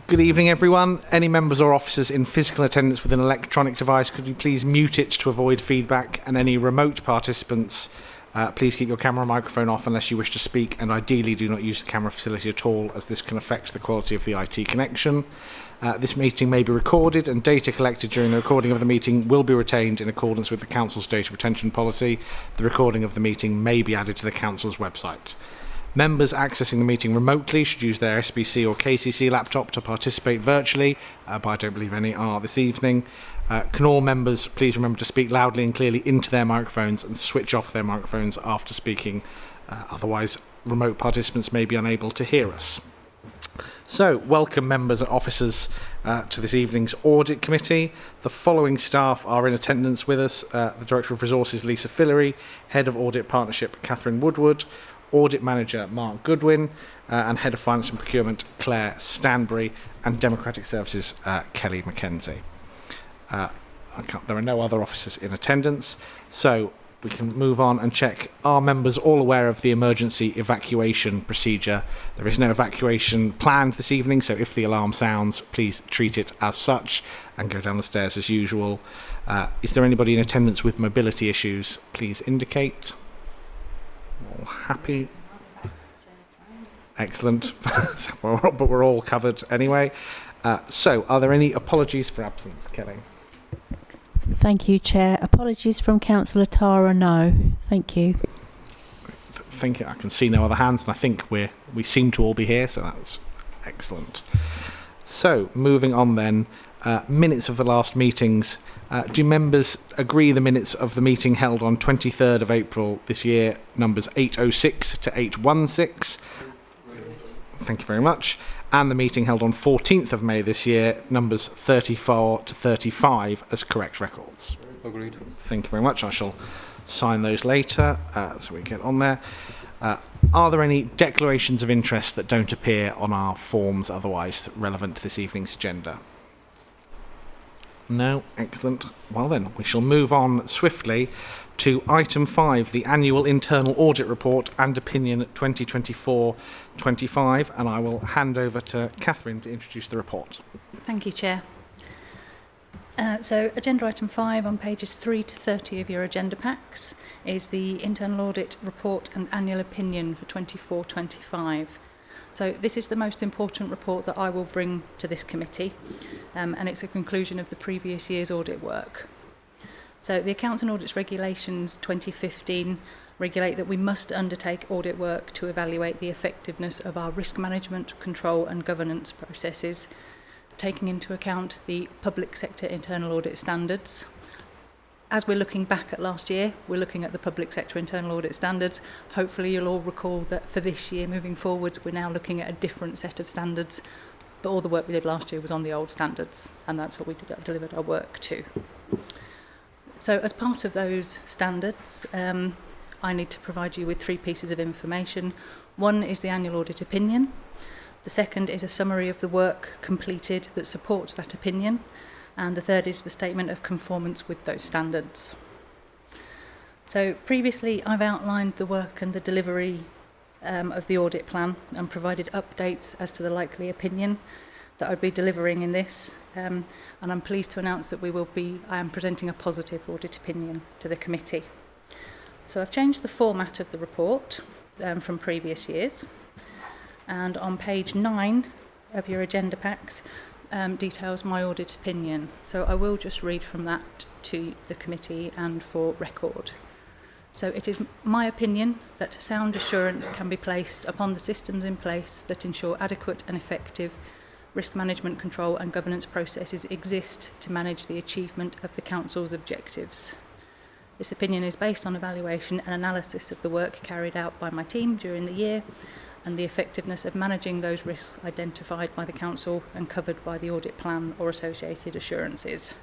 Good evening, everyone. Any members or officers in physical attendance with an electronic device, could you please mute it to avoid feedback? And any remote participants, please keep your camera and microphone off unless you wish to speak, and ideally do not use the camera facility at all, as this can affect the quality of the IT connection. This meeting may be recorded, and data collected during the recording of the meeting will be retained in accordance with the Council's data retention policy. The recording of the meeting may be added to the Council's website. Members accessing the meeting remotely should use their SBC or KCC laptop to participate virtually, but I don't believe any are this evening. Can all members please remember to speak loudly and clearly into their microphones and switch off their microphones after speaking, otherwise remote participants may be unable to hear us. So, welcome members and officers to this evening's Audit Committee. The following staff are in attendance with us: the Director of Resources, Lisa Fillery; Head of Audit Partnership, Catherine Woodward; Audit Manager, Mark Goodwin; and Head of Finance and Procurement, Claire Stanbury; and Democratic Services, Kelly Mackenzie. There are no other officers in attendance, so we can move on and check. Are members all aware of the emergency evacuation procedure? There is no evacuation planned this evening, so if the alarm sounds, please treat it as such and go down the stairs as usual. Is there anybody in attendance with mobility issues? Please indicate. All happy? Excellent. But we're all covered anyway. So, are there any apologies for absence, Kelly? Thank you, Chair. Apologies from Councillor Tara, no. Thank you. I can see no other hands, and I think we seem to all be here, so that's excellent. So, moving on then, minutes of the last meetings. Do members agree the minutes of the meeting held on 23rd of April this year, numbers 806 to 816? Thank you very much. And the meeting held on 14th of May this year, numbers 34 to 35 as correct records. Agreed. Thank you very much. I shall sign those later, so we get on there. Are there any declarations of interest that don't appear on our forms otherwise relevant to this evening's agenda? No? Excellent. Well then, we shall move on swiftly to item 5, the Annual Internal Audit Report and Opinion 2024-25, and I will hand over to Catherine to introduce the report. Thank you, Chair. So agenda item 5 on pages 3 to 30 of your agenda packs is the Internal Audit Report and Annual Opinion for 24-25. So this is the most important report that I will bring to this committee, and it's a conclusion of the previous year's audit work. So the Accounts and Audits Regulations 2015 regulate that we must undertake audit work to evaluate the effectiveness of our risk management, control and governance processes, taking into account the public sector internal audit standards. As we're looking back at last year, we're looking at the public sector internal audit standards. Hopefully you'll all recall that for this year moving forward, we're now looking at a different set of standards, but all the work we did last year was on the old standards, and that's what we delivered our work to. So as part of those standards, I need to provide you with 3 pieces of information. One is the annual audit opinion. The second is a summary of the work completed that supports that opinion. And the third is the statement of conformance with those standards. So previously I've outlined the work and the delivery of the audit plan and provided updates as to the likely opinion that I'd be delivering in this, and I'm pleased to announce that I am presenting a positive audit opinion to the committee. So I've changed the format of the report from previous years, and on page 9 of your agenda packs details my audit opinion. So I will just read from that to the committee and for record. So it is my opinion that sound assurance can be placed upon the systems in place that ensure adequate and effective risk management, control and governance processes exist to manage the achievement of the Council's objectives. This opinion is based on evaluation and analysis of the work carried out by my team during the year and the effectiveness of managing those risks identified by the Council and covered by the audit plan or associated assurances.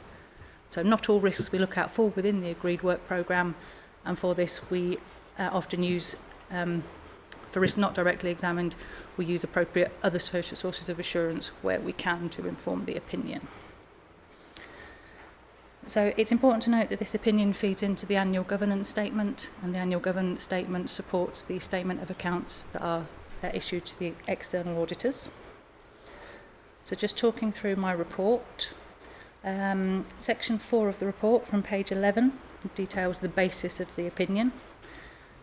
So not all risks we look out fall within the agreed work programme, and for this we often use for risks not directly examined, we use appropriate other social sources of assurance where we can to inform the opinion. So it's important to note that this opinion feeds into the annual governance statement, and the annual governance statement supports the statement of accounts that are issued to the external auditors. So just talking through my report, section 4 of the report from page 11 details the basis of the opinion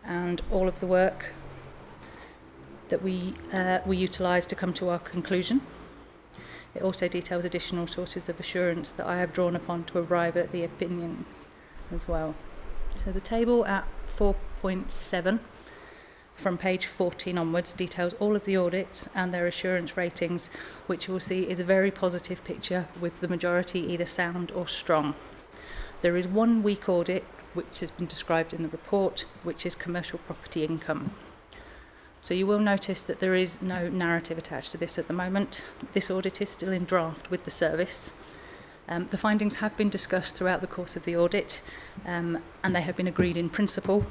and all of the work that we utilised to come to our conclusion. It also details additional sources of assurance that I have drawn upon to arrive at the opinion as well. So the table at 4.7 from page 14 onwards details all of the audits and their assurance ratings, which you will see is a very positive picture with the majority either sound or strong. There is one weak audit which has been described in the report, which is commercial property income. So you will notice that there is no narrative attached to this at the moment. This audit is still in draft with the service. The findings have been discussed throughout the course of the audit, and they have been agreed in principle.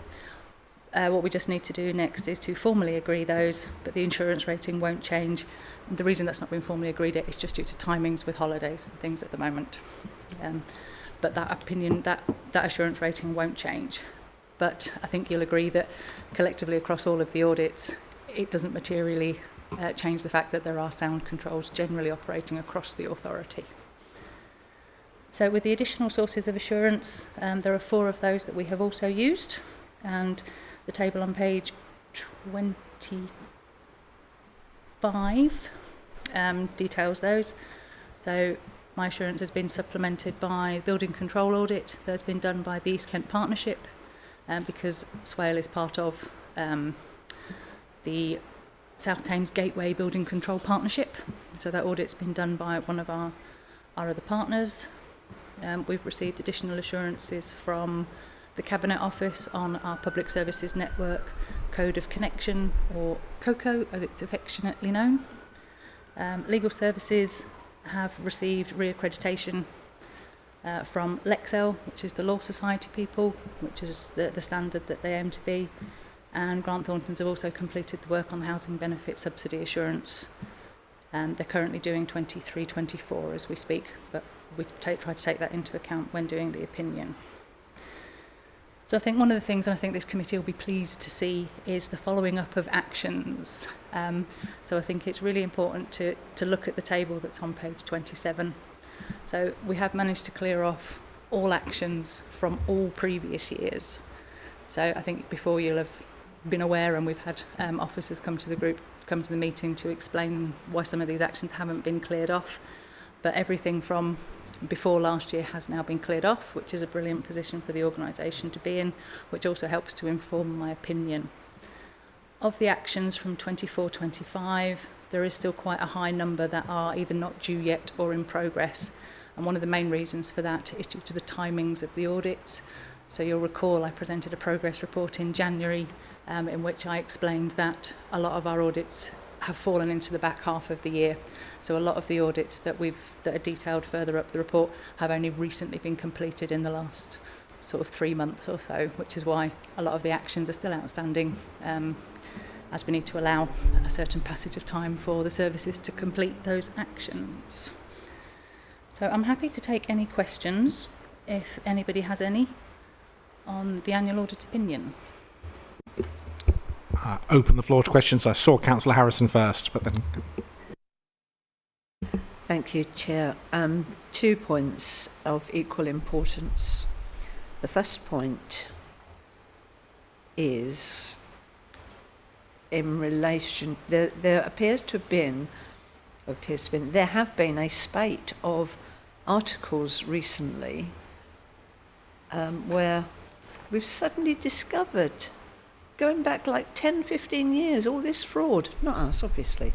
What we just need to do next is to formally agree those, but the insurance rating won't change. The reason that's not been formally agreed yet is just due to timings with holidays and things at the moment. But that opinion, that assurance rating won't change. But I think you'll agree that collectively across all of the audits, it doesn't materially change the fact that there are sound controls generally operating across the authority. So with the additional sources of assurance, there are 4 of those that we have also used, and the table on page 25 details those. So my assurance has been supplemented by building control audit that's been done by the East Kent Partnership, because Swale is part of the South Thames Gateway Building Control Partnership. So that audit's been done by one of our other partners. We've received additional assurances from the Cabinet Office on our Public Services Network Code of Connection, or COCO as it's affectionately known. Legal Services have received re-accreditation from Lexel, which is the Law Society people, which is the standard that they aim to be. And Grant Thorntons have also completed the work on the Housing Benefit Subsidy Assurance. They're currently doing 23-24 as we speak, but we try to take that into account when doing the opinion. So I think one of the things, and I think this committee will be pleased to see, is the following up of actions. So I think it's really important to look at the table that's on page 27. So we have managed to clear off all actions from all previous years. So I think before you'll have been aware, and we've had officers come to the meeting to explain why some of these actions haven't been cleared off. But everything from before last year has now been cleared off, which is a brilliant position for the organisation to be in, which also helps to inform my opinion. Of the actions from 24-25, there is still quite a high number that are either not due yet or in progress. And one of the main reasons for that is due to the timings of the audits. So you'll recall I presented a progress report in January in which I explained that a lot of our audits have fallen into the back half of the year. So a lot of the audits that are detailed further up the report have only recently been completed in the last sort of 3 months or so, which is why a lot of the actions are still outstanding, as we need to allow a certain passage of time for the services to complete those actions. So I'm happy to take any questions if anybody has any on the annual audit opinion. Open the floor to questions. I saw Councillor Harrison first, but then... Thank you, Chair. 2 points of equal importance. The first point is in relation, there have been a spate of articles recently where we've suddenly discovered, going back like 10, 15 years, all this fraud. Not us, obviously.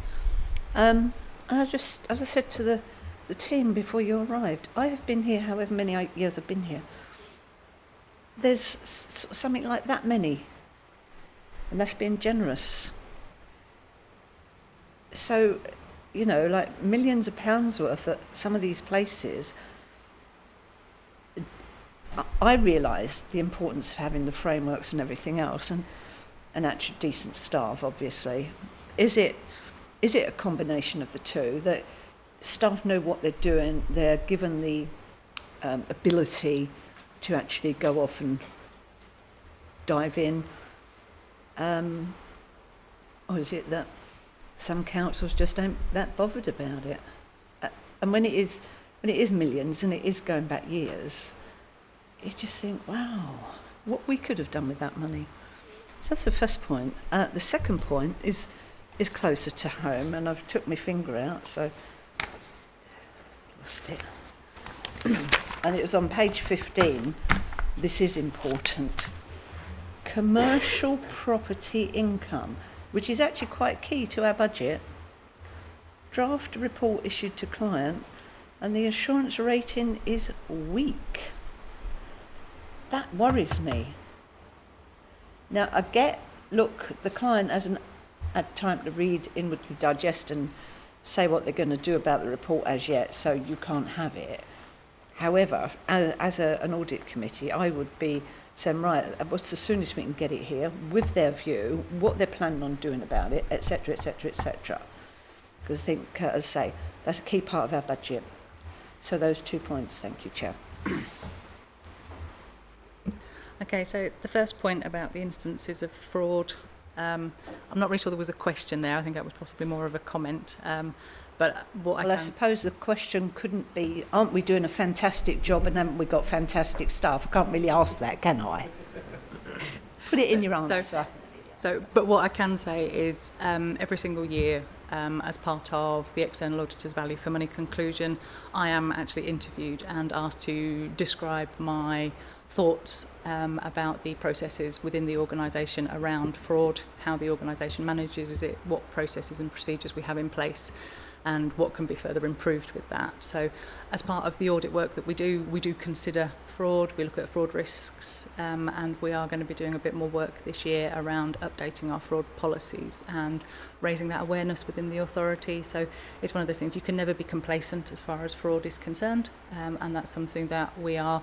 And as I said to the team before you arrived, I have been here however many years I've been here. There's something like that many, and that's being generous. So, you know, like millions of pounds worth at some of these places. I realise the importance of having the frameworks and everything else, and actually decent staff, obviously. Is it a combination of the two, that staff know what they're doing, they're given the ability to actually go off and dive in, or is it that some councils just ain't that bothered about it. And when it is millions and it is going back years, you just think, wow, what we could have done with that money. So that's the first point. The second point is closer to home, and I've took my finger out, so lost it. And it was on page 15. This is important. Commercial property income, which is actually quite key to our budget. Draft report issued to client, and the assurance rating is weak. That worries me. Now, the client hasn't had time to read, inwardly digest and say what they're going to do about the report as yet, so you can't have it. However, as an audit committee, I would be saying, right, what's the soonest we can get it here, with their view, what they're planning on doing about it, etc., etc., etc. Because I think, as I say, that's a key part of our budget. So those 2 points, thank you, Chair. Okay, so the first point about the instances of fraud, I'm not really sure there was a question there. I think that was possibly more of a comment. But what I suppose the question couldn't be, aren't we doing a fantastic job and haven't we got fantastic staff? I can't really ask that, can I? Put it in your answer. But what I can say is every single year, as part of the External Auditor's Value for Money conclusion, I am actually interviewed and asked to describe my thoughts about the processes within the organisation around fraud, how the organisation manages it, what processes and procedures we have in place, and what can be further improved with that. So as part of the audit work that we do consider fraud, we look at fraud risks, and we are going to be doing a bit more work this year around updating our fraud policies and raising that awareness within the authority. So it's one of those things, you can never be complacent as far as fraud is concerned, and that's something that we are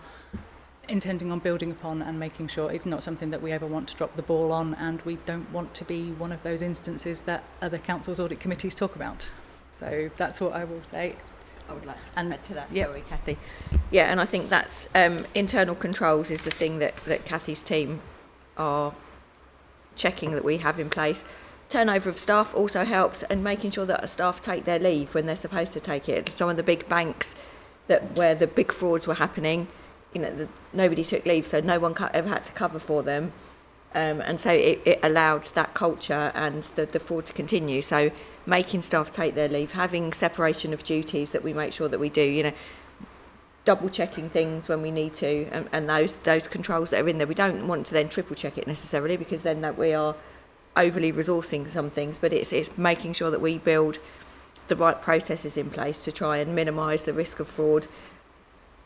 intending on building upon and making sure it's not something that we ever want to drop the ball on, and we don't want to be one of those instances that other councils' audit committees talk about. So that's what I will say. I would like to add to that, yep. Sorry, Cathy. Yeah, and I think that's internal controls is the thing that Cathy's team are checking that we have in place. Turnover of staff also helps, and making sure that our staff take their leave when they're supposed to take it. Some of the big banks where the big frauds were happening, nobody took leave, so no one ever had to cover for them. And so it allowed that culture and the fraud to continue. So making staff take their leave, having separation of duties that we make sure that we do, double checking things when we need to, and those controls that are in there. We don't want to then triple check it necessarily, because then that we are overly resourcing some things, but it's making sure that we build the right processes in place to try and minimise the risk of fraud.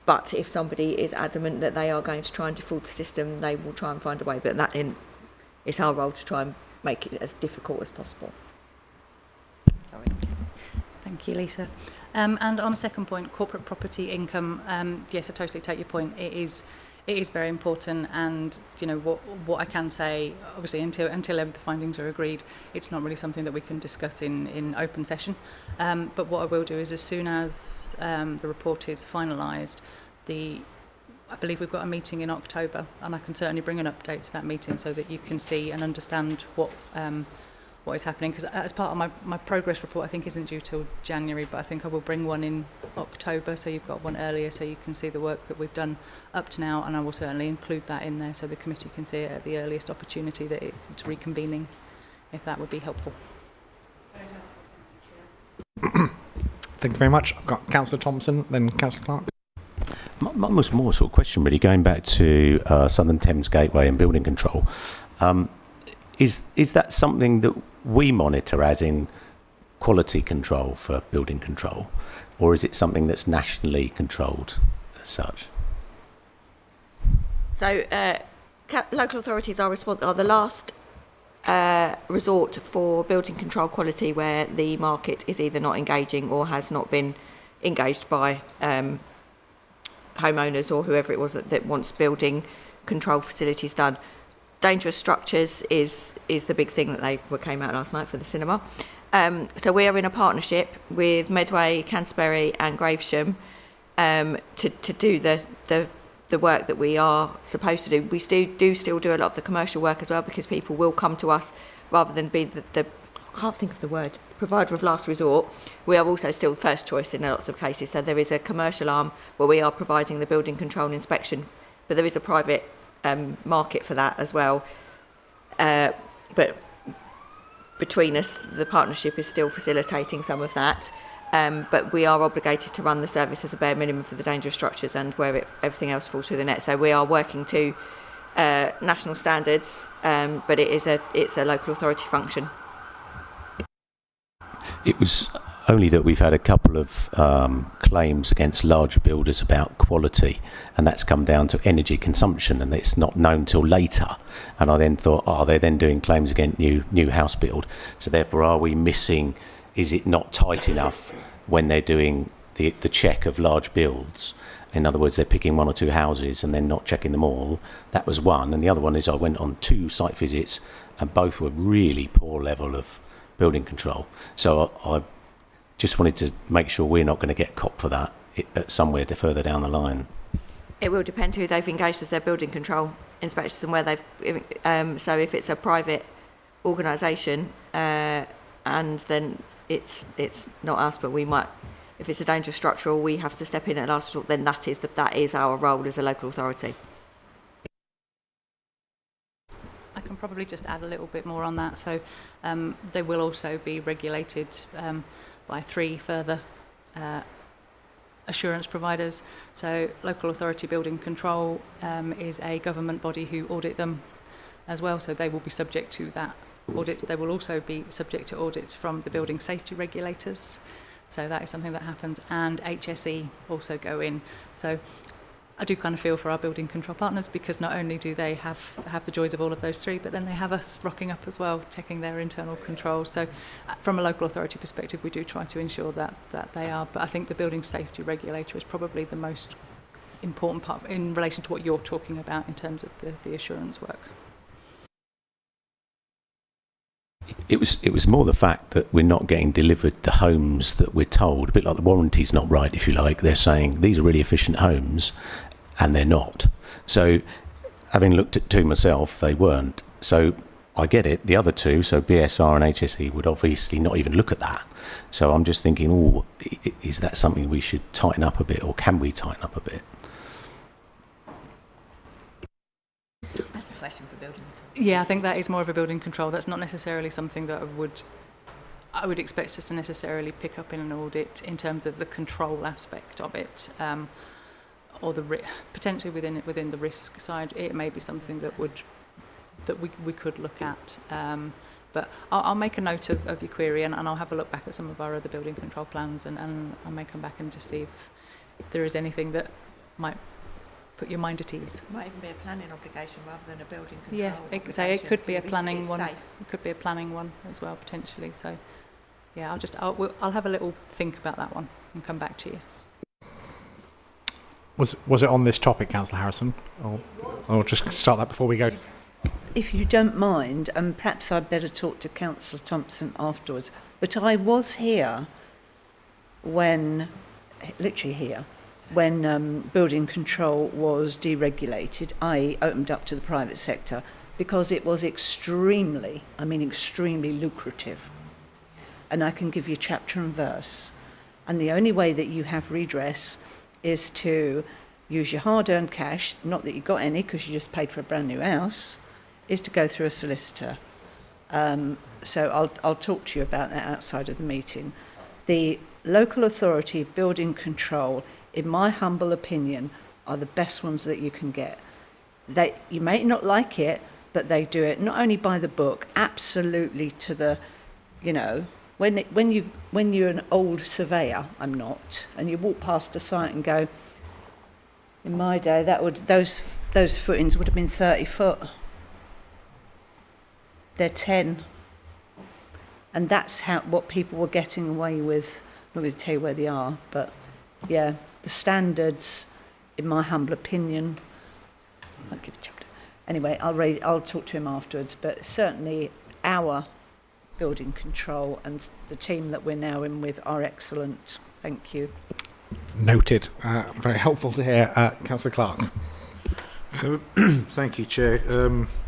But if somebody is adamant that they are going to try and default the system, they will try and find a way. But it's our role to try and make it as difficult as possible. Sorry. Thank you, Lisa. And on the second point, corporate property income, yes, I totally take your point. It is very important, and what I can say, obviously, until the findings are agreed, it's not really something that we can discuss in open session. But what I will do is, as soon as the report is finalised, I believe we've got a meeting in October, and I can certainly bring an update to that meeting so that you can see and understand what is happening. Because as part of my progress report, I think isn't due till January, but I think I will bring one in October, so you've got one earlier, so you can see the work that we've done up to now, and I will certainly include that in there so the committee can see it at the earliest opportunity that it's reconvening, if that would be helpful. Thank you very much. I've got Councillor Thompson, then Councillor Clark. Mine was more sort of question, really, going back to Southern Thames Gateway and building control. Is that something that we monitor, as in quality control for building control, or is it something that's nationally controlled as such? So local authorities are the last resort for building control quality, where the market is either not engaging or has not been engaged by homeowners or whoever it was that wants building control facilities done. Dangerous structures is the big thing that came out last night for the cinema. So we are in a partnership with Medway, Canterbury and Gravesham to do the work that we are supposed to do. We still do a lot of the commercial work as well, because people will come to us rather than be the I can't think of the word, provider of last resort, we are also still first choice in lots of cases. So there is a commercial arm where we are providing the building control and inspection, but there is a private market for that as well. But between us, the partnership is still facilitating some of that. But we are obligated to run the service as a bare minimum for the dangerous structures and where everything else falls through the net. So we are working to national standards, but it's a local authority function. It was only that we've had a couple of claims against larger builders about quality, and that's come down to energy consumption, and it's not known till later. And I then thought, they're then doing claims against new house build. So therefore, are we missing? Is it not tight enough when they're doing the check of large builds? In other words, they're picking one or two houses and then not checking them all. That was one. And the other one is I went on 2 site visits, and both were really poor level of building control. So I just wanted to make sure we're not going to get copped for that somewhere further down the line. It will depend who they've engaged as their building control inspectors and where they've... so if it's a private organisation, and then it's not us, but we might... If it's a dangerous structural, we have to step in at last resort, then that is our role as a local authority. I can probably just add a little bit more on that. So they will also be regulated by 3 further assurance providers. So local authority building control is a government body who audit them as well. So they will be subject to that audit. They will also be subject to audits from the building safety regulators. So that is something that happens. And HSE also go in. So I do kind of feel for our building control partners, because not only do they have the joys of all of those 3, but then they have us rocking up as well, checking their internal controls. So from a local authority perspective, we do try to ensure that they are. But I think the building safety regulator is probably the most important part in relation to what you're talking about in terms of the assurance work. It was more the fact that we're not getting delivered the homes that we're told, a bit like the warranty's not right, if you like. They're saying these are really efficient homes, and they're not. So having looked at 2 myself, they weren't. So I get it. The other 2, so BSR and HSE, would obviously not even look at that. So I'm just thinking, is that something we should tighten up a bit, or can we tighten up a bit? That's a question for building. Yeah, I think that is more of a building control. That's not necessarily something that I would expect us to necessarily pick up in an audit in terms of the control aspect of it, or potentially within the risk side. It may be something that we could look at. But I'll make a note of your query, and I'll have a look back at some of our other building control plans, and I may come back and just see if there is anything that might put your mind at ease. It might even be a planning obligation rather than a building control. Yeah, it could be a planning one. Safe. It could be a planning one as well, potentially. So, yeah, I'll have a little think about that one and come back to you. Was it on this topic, Councillor Harrison? Or just start that before we go? If you don't mind, and perhaps I'd better talk to Councillor Thompson afterwards, but I was here when building control was deregulated, i.e. opened up to the private sector, because it was extremely lucrative. And I can give you chapter and verse. And the only way that you have redress is to use your hard-earned cash, not that you got any because you just paid for a brand new house, is to go through a solicitor. So I'll talk to you about that outside of the meeting. The local authority building control, in my humble opinion, are the best ones that you can get. You may not like it, but they do it not only by the book, absolutely to the, when you're an old surveyor, I'm not, and you walk past a site and go, in my day, those footings would have been 30 foot. They're 10. And that's what people were getting away with. I'm not going to tell you where they are, but yeah, the standards, in my humble opinion, I'll give a chapter. Anyway, I'll talk to him afterwards, but certainly our building control and the team that we're now in with are excellent. Thank you. Noted. Very helpful to hear. Councillor Clark. Thank you, Chair.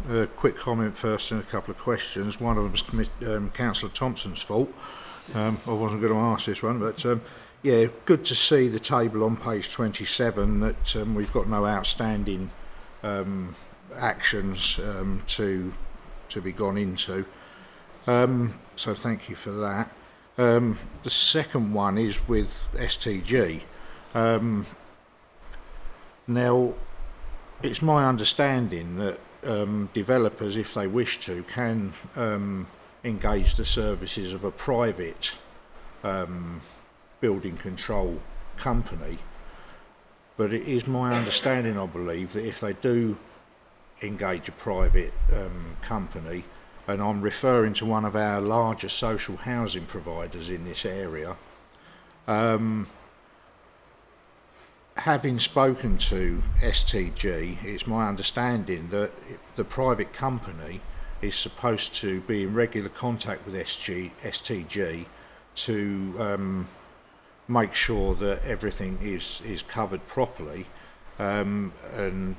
A quick comment first and a couple of questions. One of them was Councillor Thompson's fault. I wasn't going to ask this one, but yeah, good to see the table on page 27 that we've got no outstanding actions to be gone into. So thank you for that. The second one is with STG. Now, it's my understanding that developers, if they wish to, can engage the services of a private building control company. But it is my understanding, I believe, that if they do engage a private company, and I'm referring to one of our larger social housing providers in this area, having spoken to STG, it's my understanding that the private company is supposed to be in regular contact with STG to make sure that everything is covered properly, and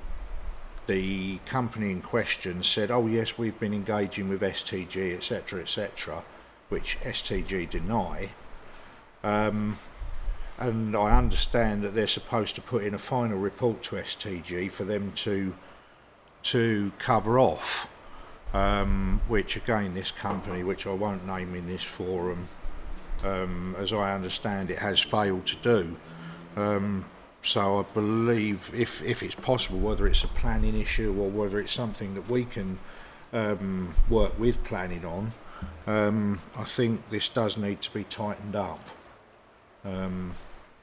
the company in question said, oh yes, we've been engaging with STG, etc., which STG deny. And I understand that they're supposed to put in a final report to STG for them to cover off, which again this company, which I won't name in this forum, as I understand it, has failed to do. So I believe if it's possible, whether it's a planning issue or whether it's something that we can work with planning on, I think this does need to be tightened up.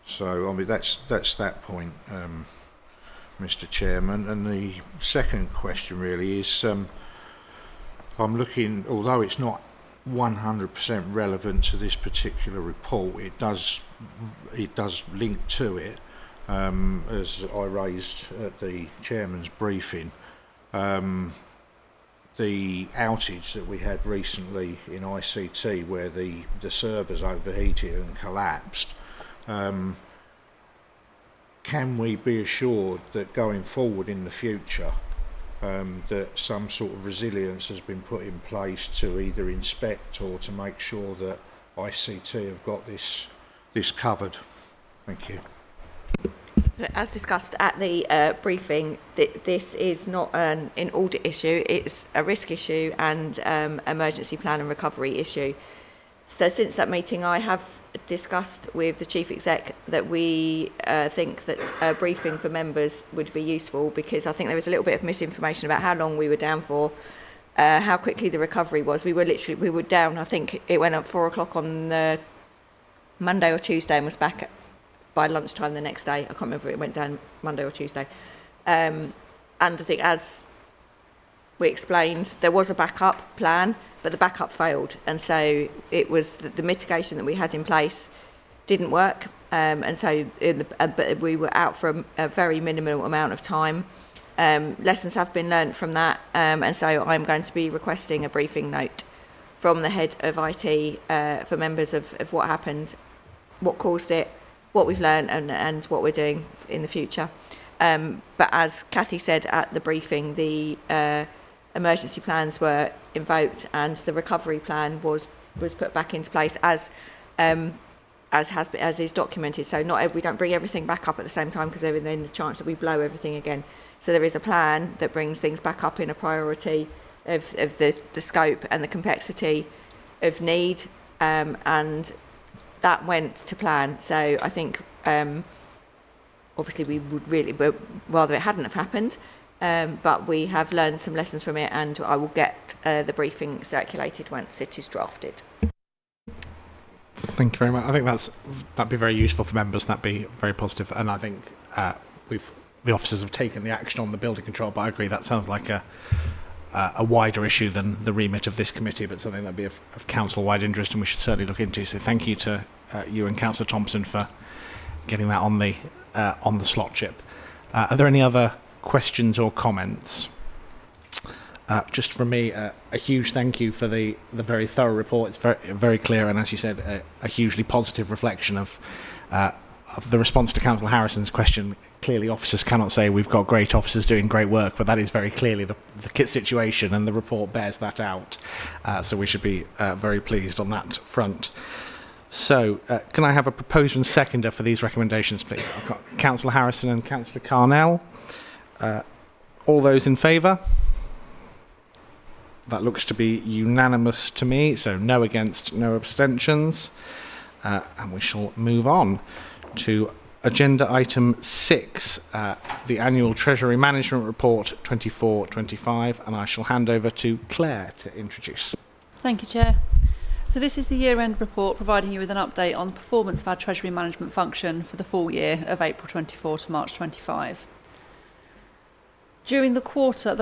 So I mean that's that point, Mr. Chairman. And the second question really is, I'm looking, although it's not 100% relevant to this particular report, it does link to it, as I raised at the chairman's briefing. The outage that we had recently in ICT, where the servers overheated and collapsed, can we be assured that going forward in the future that some sort of resilience has been put in place to either inspect or to make sure that ICT have got this covered? Thank you. As discussed at the briefing, this is not an audit issue, it's a risk issue and emergency plan and recovery issue. So since that meeting, I have discussed with the Chief Exec that we think that a briefing for members would be useful, because I think there was a little bit of misinformation about how long we were down for, how quickly the recovery was. We were down, I think it went up 4 o'clock on the Monday or Tuesday and was back by lunchtime the next day. I can't remember if it went down Monday or Tuesday. And I think, as we explained, there was a backup plan, but the backup failed. And so it was the mitigation that we had in place didn't work. And so but we were out for a very minimal amount of time. Lessons have been learnt from that. And so I'm going to be requesting a briefing note from the head of IT for members of what happened, what caused it, what we've learned and what we're doing in the future. But as Cathy said at the briefing, the emergency plans were invoked and the recovery plan was put back into place as is documented. So we don't bring everything back up at the same time, because then the chance that we blow everything again. So there is a plan that brings things back up in a priority of the scope and the complexity of need, and that went to plan. So I think obviously we would really rather it hadn't have happened, but we have learned some lessons from it, and I will get the briefing circulated once it is drafted. Thank you very much. I think that'd be very useful for members. That'd be very positive, and I think the officers have taken the action on the building control. But I agree that sounds like a wider issue than the remit of this committee, but something that'd be of council-wide interest, and we should certainly look into. So thank you to you and Councillor Thompson for getting that on the slot chip. Are there any other questions or comments? Just from me, a huge thank you for the very thorough report. It's very, very clear, and as you said, a hugely positive reflection of the response to Councillor Harrison's question, clearly officers cannot say we've got great officers doing great work, but that is very clearly the situation, and the report bears that out. So we should be very pleased on that front. So can I have a proposer and seconder for these recommendations, please? I've got Councillor Harrison and Councillor Carnell. All those in favour? That looks to be unanimous to me, so no against, no abstentions. And we shall move on to agenda item 6, the annual Treasury Management Report 24-25, and I shall hand over to Claire to introduce. Thank you, Chair. So this is the year-end report providing you with an update on the performance of our Treasury Management function for the full year of April 24 to March 25. During the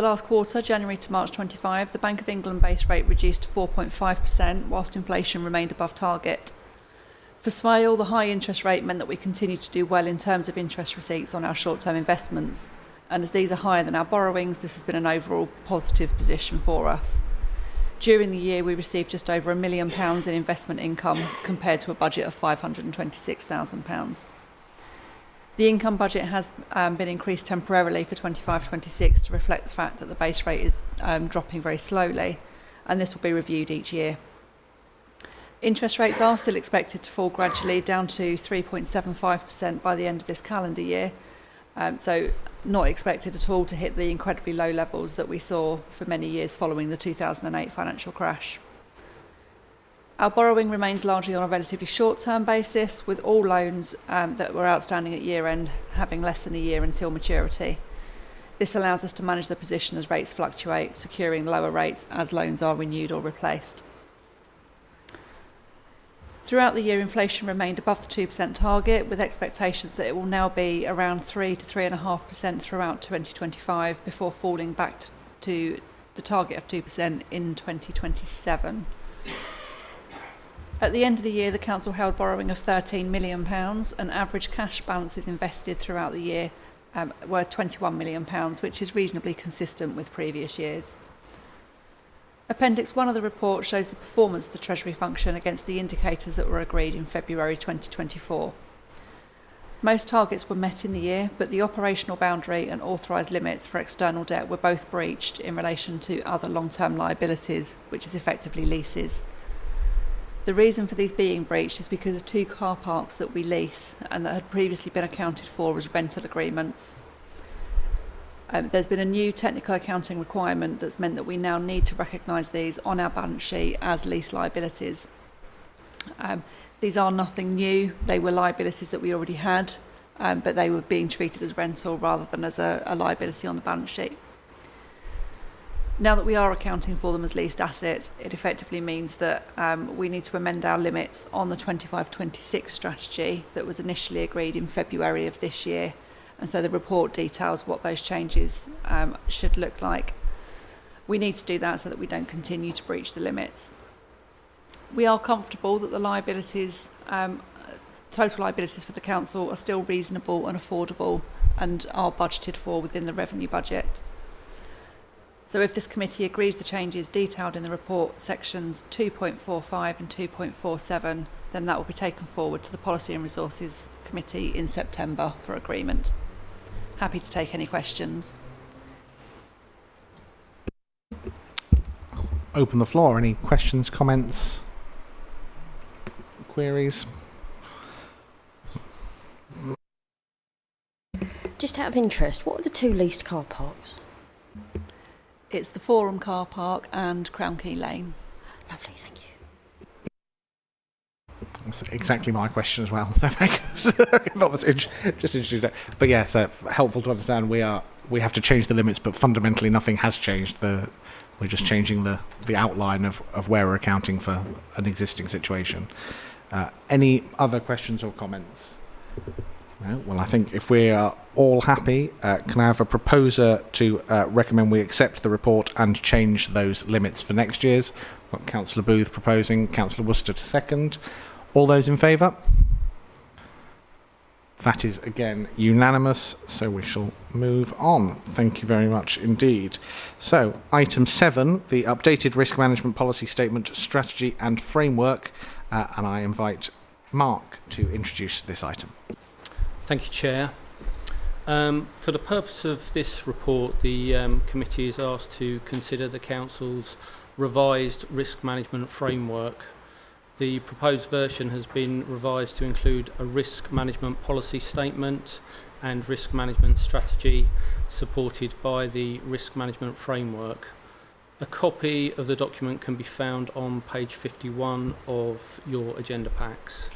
last quarter, January to March 25, the Bank of England base rate reduced to 4.5%, whilst inflation remained above target. For Smile, the high interest rate meant that we continued to do well in terms of interest receipts on our short-term investments, and as these are higher than our borrowings, this has been an overall positive position for us. During the year, we received just over £1 million in investment income compared to a budget of £526,000. The income budget has been increased temporarily for 25-26 to reflect the fact that the base rate is dropping very slowly, and this will be reviewed each year. Interest rates are still expected to fall gradually down to 3.75% by the end of this calendar year, so not expected at all to hit the incredibly low levels that we saw for many years following the 2008 financial crash. Our borrowing remains largely on a relatively short-term basis, with all loans that were outstanding at year-end having less than a year until maturity. This allows us to manage the position as rates fluctuate, securing lower rates as loans are renewed or replaced. Throughout the year, inflation remained above the 2% target, with expectations that it will now be around 3 to 3.5% throughout 2025 before falling back to the target of 2% in 2027. At the end of the year, the Council held borrowing of £13 million, and average cash balances invested throughout the year were £21 million, which is reasonably consistent with previous years. Appendix 1 of the report shows the performance of the Treasury function against the indicators that were agreed in February 2024. Most targets were met in the year, but the operational boundary and authorised limits for external debt were both breached in relation to other long-term liabilities, which is effectively leases. The reason for these being breached is because of 2 car parks that we lease and that had previously been accounted for as rental agreements. There's been a new technical accounting requirement that's meant that we now need to recognise these on our balance sheet as lease liabilities. These are nothing new. They were liabilities that we already had, but they were being treated as rental rather than as a liability on the balance sheet. Now that we are accounting for them as leased assets, it effectively means that we need to amend our limits on the 25-26 strategy that was initially agreed in February of this year. And so the report details what those changes should look like. We need to do that so that we don't continue to breach the limits. We are comfortable that the liabilities, total liabilities for the Council are still reasonable and affordable and are budgeted for within the revenue budget. So if this committee agrees the changes detailed in the report sections 2.45 and 2.47, then that will be taken forward to the Policy and Resources Committee in September for agreement. Happy to take any questions. Open the floor. Any questions, comments, queries? Just out of interest, what are the 2 leased car parks? It's the Forum car park and Crown Key Lane. Lovely, thank you. That's exactly my question as well. So that was just interesting. But yeah, so helpful to understand. We have to change the limits, but fundamentally nothing has changed. We're just changing the outline of where we're accounting for an existing situation. Any other questions or comments? No? Well, I think if we are all happy, can I have a proposer to recommend we accept the report and change those limits for next year's? We've got Councillor Booth proposing, Councillor Worcester to second. All those in favour? That is again unanimous, so we shall move on. Thank you very much indeed. So, item 7, the updated risk management policy statement, strategy and framework, and I invite Mark to introduce this item. Thank you, Chair. For the purpose of this report, the committee is asked to consider the Council's revised risk management framework. The proposed version has been revised to include a risk management policy statement and risk management strategy supported by the risk management framework. A copy of the document can be found on page 51 of your agenda packs.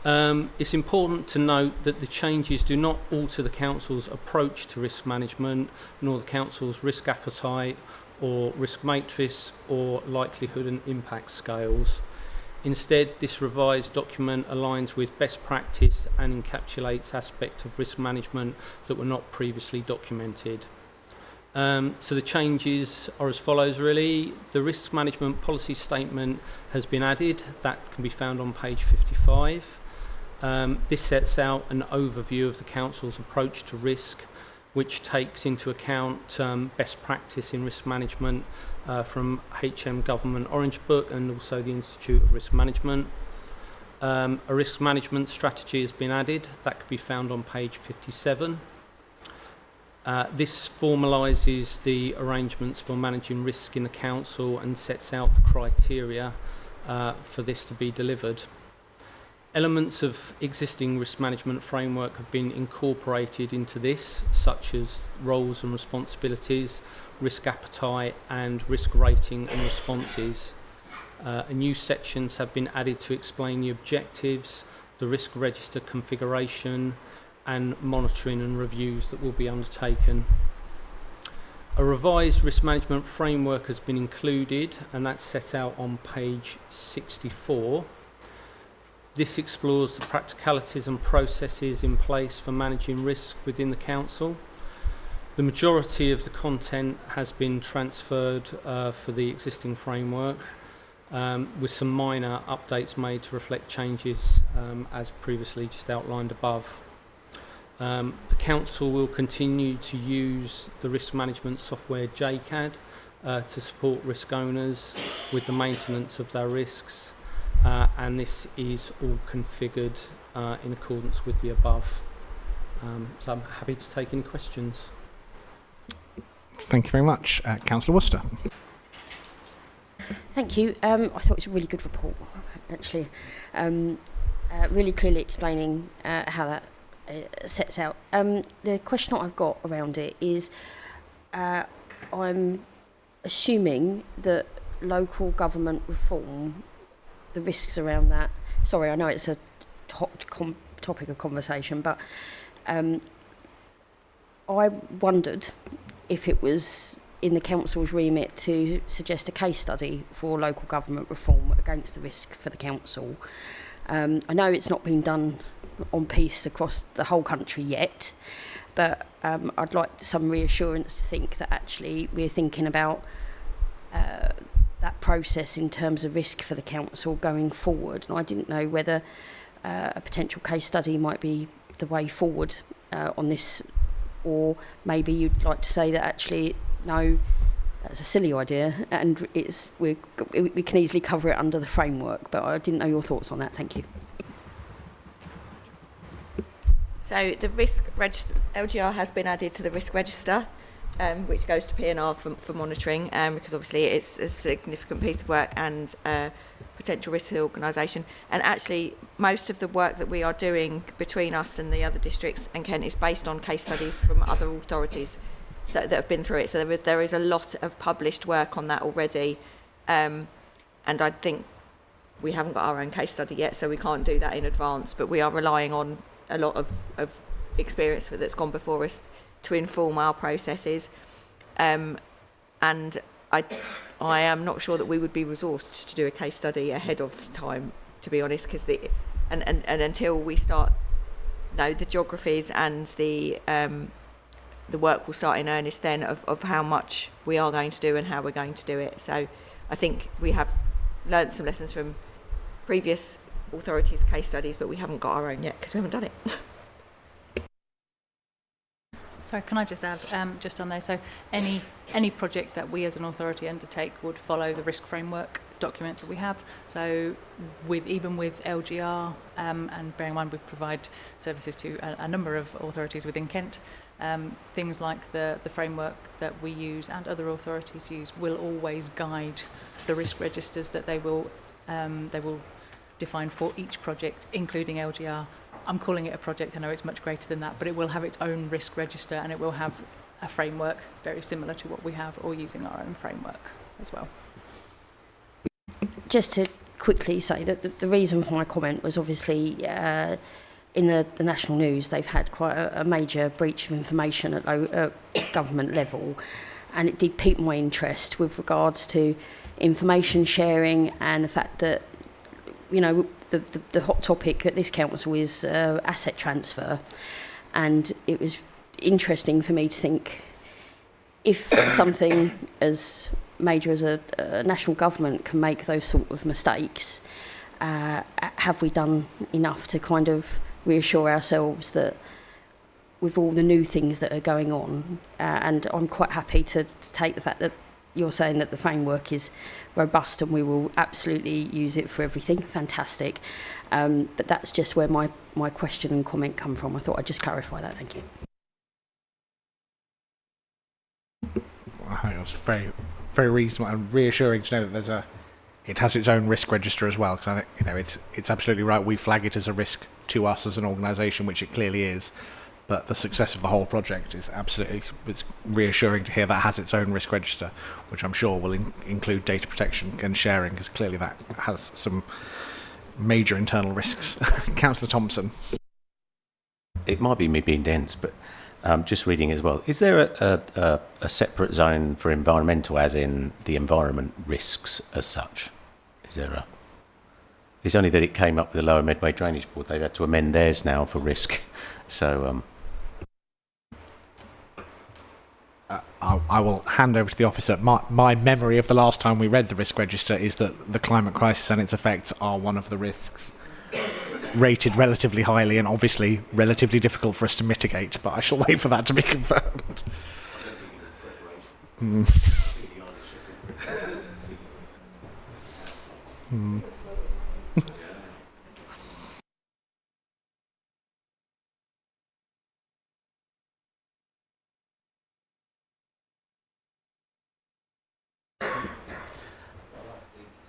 It's important to note that the changes do not alter the Council's approach to risk management, nor the Council's risk appetite or risk matrix or likelihood and impact scales. Instead, this revised document aligns with best practice and encapsulates aspects of risk management that were not previously documented. So the changes are as follows really. The risk management policy statement has been added. That can be found on page 55. This sets out an overview of the Council's approach to risk, which takes into account best practice in risk management from HM Government Orange Book and also the Institute of Risk Management. A risk management strategy has been added. That can be found on page 57. This formalises the arrangements for managing risk in the Council and sets out the criteria for this to be delivered. Elements of existing risk management framework have been incorporated into this, such as roles and responsibilities, risk appetite and risk rating and responses. New sections have been added to explain the objectives, the risk register configuration and monitoring and reviews that will be undertaken. A revised risk management framework has been included and that's set out on page 64. This explores the practicalities and processes in place for managing risk within the Council. The majority of the content has been transferred for the existing framework, with some minor updates made to reflect changes as previously just outlined above. The Council will continue to use the risk management software JCAD to support risk owners with the maintenance of their risks. And this is all configured in accordance with the above. So I'm happy to take any questions. Thank you very much. Councillor Worcester. Thank you. I thought it was a really good report, actually. Really clearly explaining how that sets out. The question that I've got around it is, I'm assuming that local government reform, the risks around that, sorry, I know it's a hot topic of conversation, but I wondered if it was in the Council's remit to suggest a case study for local government reform against the risk for the Council. I know it's not been done on piece across the whole country yet, but I'd like some reassurance to think that actually we're thinking about that process in terms of risk for the Council going forward. And I didn't know whether a potential case study might be the way forward on this, or maybe you'd like to say that actually, no, that's a silly idea and we can easily cover it under the framework, but I didn't know your thoughts on that. Thank you. So the risk register, LGR has been added to the risk register, which goes to P&R for monitoring, because obviously it's a significant piece of work and potential risk to the organisation. And actually, most of the work that we are doing between us and the other districts and Kent is based on case studies from other authorities that have been through it. So there is a lot of published work on that already, and I think we haven't got our own case study yet, so we can't do that in advance. But we are relying on a lot of experience that's gone before us to inform our processes, and I am not sure that we would be resourced to do a case study ahead of time, to be honest, because and until we start the geographies and the work will start in earnest then of how much we are going to do and how we're going to do it. So I think we have learned some lessons from previous authorities' case studies, but we haven't got our own yet because we haven't done it. Sorry, can I just add, just on there, so any project that we as an authority undertake would follow the risk framework document that we have. So even with LGR, and bearing in mind we provide services to a number of authorities within Kent, things like the framework that we use and other authorities use will always guide the risk registers that they will define for each project, including LGR. I'm calling it a project, I know it's much greater than that, but it will have its own risk register and it will have a framework very similar to what we have, or using our own framework as well. Just to quickly say that the reason for my comment was obviously in the national news they've had quite a major breach of information at government level, and it did pique my interest with regards to information sharing and the fact that, you know, the hot topic at this council is asset transfer, and it was interesting for me to think, if something as major as a national government can make those sort of mistakes, have we done enough to kind of reassure ourselves that with all the new things that are going on, and I'm quite happy to take the fact that you're saying that the framework is robust and we will absolutely use it for everything. Fantastic. But that's just where my question and comment come from. I thought I'd just clarify that. Thank you. I think that's very, very reasonable and reassuring to know that it has its own risk register as well. Because I think, you know, it's absolutely right. We flag it as a risk to us as an organisation, which it clearly is. But the success of the whole project is absolutely, it's reassuring to hear that has its own risk register, which I'm sure will include data protection and sharing, because clearly that has some major internal risks. Councillor Thompson. It might be me being dense, but just reading as well. Is there a separate zone for environmental, as in the environment risks as such? Is there a... It's only that it came up with the Lower Medway Drainage Board. They've had to amend theirs now for risk. So... I will hand over to the officer. My memory of the last time we read the risk register is that the climate crisis and its effects are one of the risks rated relatively highly and obviously relatively difficult for us to mitigate, but I shall wait for that to be confirmed.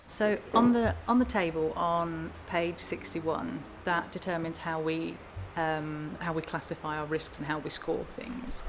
So on the table on page 61, that determines how we classify our risks and how we score things.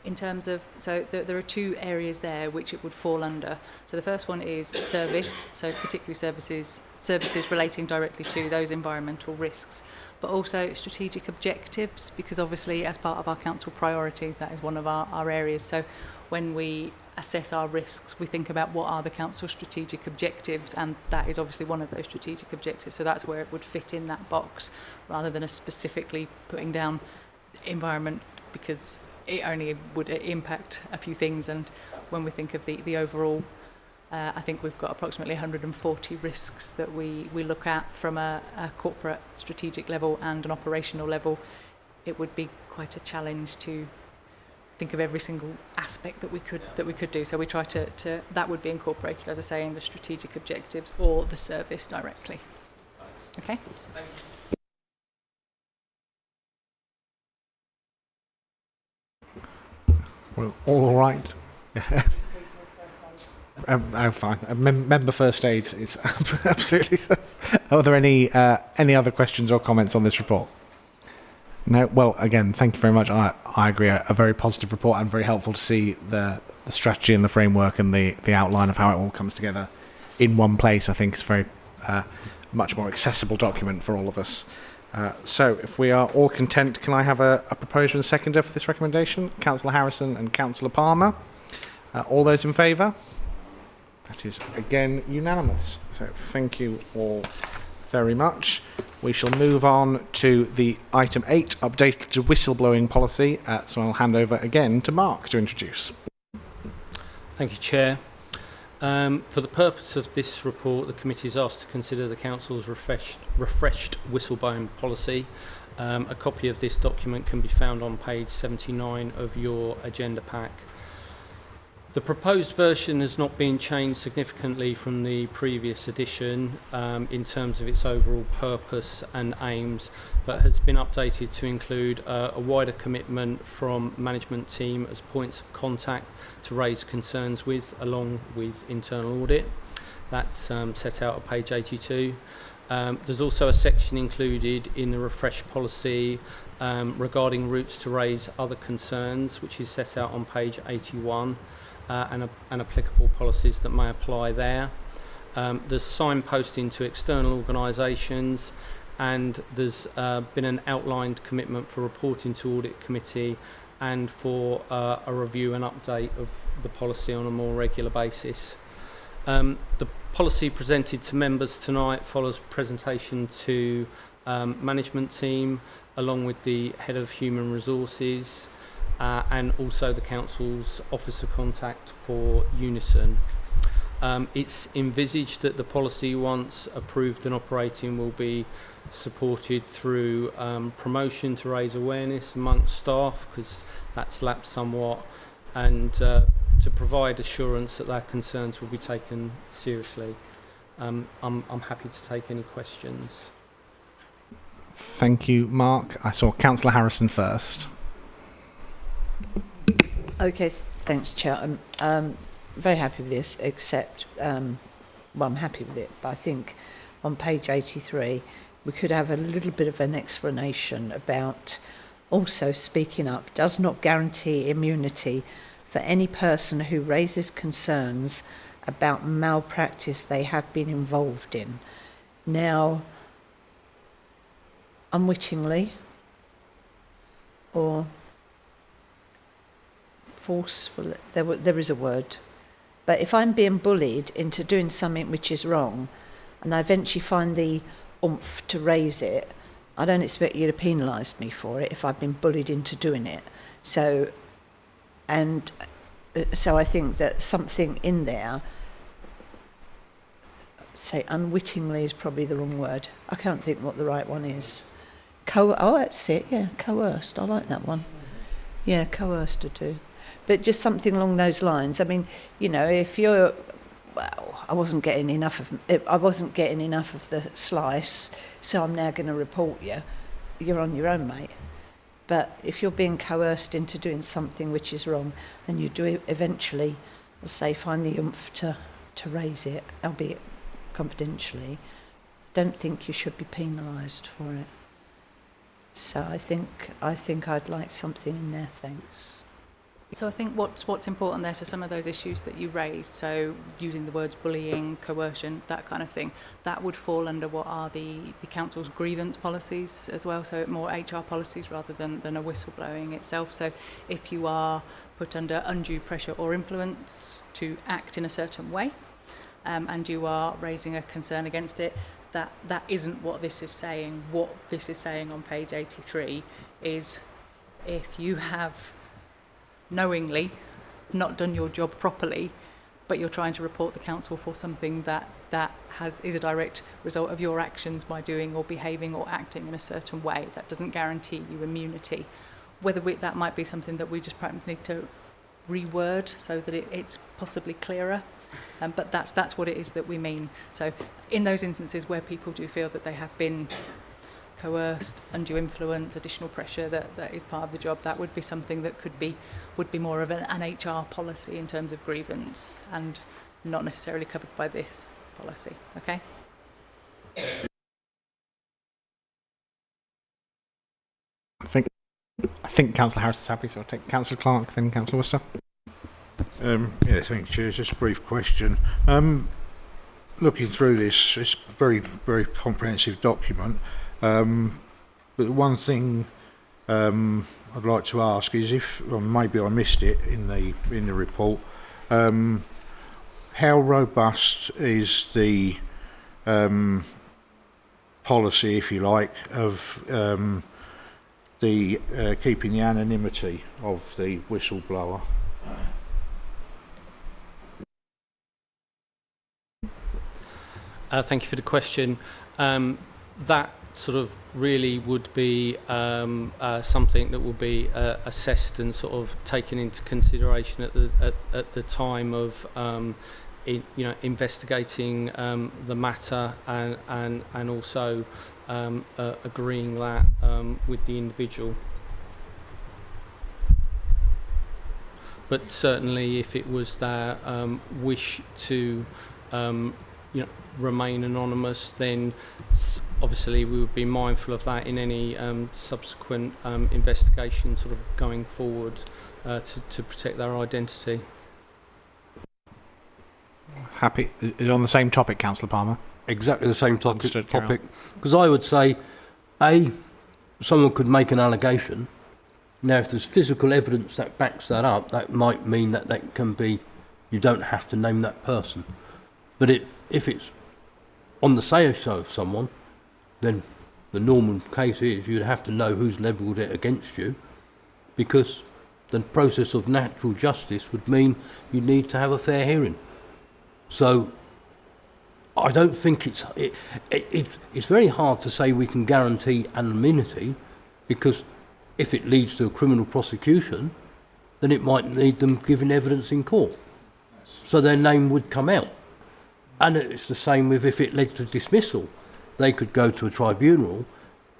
In terms of, so there are two areas there which it would fall under. So the first one is service, so particularly services relating directly to those environmental risks, but also strategic objectives, because obviously as part of our council priorities, that is one of our areas. So when we assess our risks, we think about what are the council strategic objectives, and that is obviously one of those strategic objectives. So that's where it would fit in that box, rather than us specifically putting down environment, because it only would impact a few things. And when we think of the overall, I think we've got approximately 140 risks that we look at from a corporate strategic level and an operational level. It would be quite a challenge to think of every single aspect that we could do. So we try to that would be incorporated, as I say, in the strategic objectives or the service directly. Okay. Well, all right. I'm fine. Member first aid is absolutely. Are there any other questions or comments on this report? No. Well, again, thank you very much. I agree. A very positive report and very helpful to see the strategy and the framework and the outline of how it all comes together in one place. I think it's very much more accessible document for all of us. So, if we are all content, can I have a proposer and seconder for this recommendation? Councillor Harrison and Councillor Palmer. All those in favour? That is, again, unanimous. So, thank you all very much. We shall move on to the item 8, updated whistleblowing policy. So, I'll hand over again to Mark to introduce. Thank you, Chair. For the purpose of this report, the committee is asked to consider the Council's refreshed whistleblowing policy. A copy of this document can be found on page 79 of your agenda pack. The proposed version has not been changed significantly from the previous edition in terms of its overall purpose and aims, but has been updated to include a wider commitment from management team as points of contact to raise concerns with, along with internal audit. That's set out at page 82. There's also a section included in the refresh policy regarding routes to raise other concerns, which is set out on page 81. And applicable policies that may apply there. There's signposting to external organisations, and there's been an outlined commitment for reporting to Audit Committee and for a review and update of the policy on a more regular basis. The policy presented to members tonight follows presentation to management team along with the Head of Human Resources and also the Council's Officer Contact for Unison. It's envisaged that the policy, once approved and operating, will be supported through promotion to raise awareness amongst staff, because that's lapsed somewhat, and to provide assurance that their concerns will be taken seriously. I'm happy to take any questions. Thank you, Mark. I saw Councillor Harrison first. Okay, thanks, Chair. I'm very happy with this, except, well, I'm happy with it, but I think on page 83, we could have a little bit of an explanation about also speaking up does not guarantee immunity for any person who raises concerns about malpractice they have been involved in. Now, unwittingly or forcefully, there is a word, but if I'm being bullied into doing something which is wrong and I eventually find the oomph to raise it, I don't expect you to penalise me for it if I've been bullied into doing it. So I think that something in there, say unwittingly is probably the wrong word. I can't think what the right one is. Oh, that's it, yeah, coerced. I like that one. Yeah, coerced to do. But just something along those lines. I mean, you know, if you're, well, I wasn't getting enough of the slice, so I'm now going to report you. You're on your own, mate. But if you're being coerced into doing something which is wrong, and you do eventually, let's say, find the oomph to raise it, albeit confidentially, don't think you should be penalised for it. So I think I'd like something in there, thanks. So I think what's important there, so some of those issues that you raised, so using the words bullying, coercion, that kind of thing, that would fall under what are the council's grievance policies as well, so more HR policies rather than a whistleblowing itself. So if you are put under undue pressure or influence to act in a certain way, and you are raising a concern against it, that isn't what this is saying. What this is saying on page 83 is if you have knowingly not done your job properly, but you're trying to report the council for something that is a direct result of your actions by doing or behaving or acting in a certain way, that doesn't guarantee you immunity. Whether that might be something that we just perhaps need to reword so that it's possibly clearer. But that's what it is that we mean. So in those instances where people do feel that they have been coerced, undue influence, additional pressure that is part of the job, that would be something that would be more of an HR policy in terms of grievance and not necessarily covered by this policy. Okay? I think Councillor Harris is happy, so I'll take Councillor Clark, then Councillor Worcester. Yeah, thank you, Chair. Just a brief question. Looking through this, it's a very, very comprehensive document. But the one thing I'd like to ask is if, or maybe I missed it in the report, how robust is the policy, if you like, of the keeping the anonymity of the whistleblower? Thank you for the question. that sort of really would be something that will be assessed and sort of taken into consideration at the time of investigating the matter and also agreeing that with the individual. But certainly, if it was their wish to remain anonymous, then obviously we would be mindful of that in any subsequent investigation sort of going forward to protect their identity. Happy? Is it on the same topic, Councillor Palmer? Exactly the same Understood, Carol. topic. Because I would say, someone could make an allegation. Now, if there's physical evidence that backs that up, that might mean that can be, you don't have to name that person. But if it's on the say-so of someone, then the normal case is you'd have to know who's levelled it against you, because the process of natural justice would mean you need to have a fair hearing. So I don't think it's very hard to say we can guarantee anonymity, because if it leads to a criminal prosecution, then it might need them giving evidence in court. So their name would come out. And it's the same with if it led to dismissal. They could go to a tribunal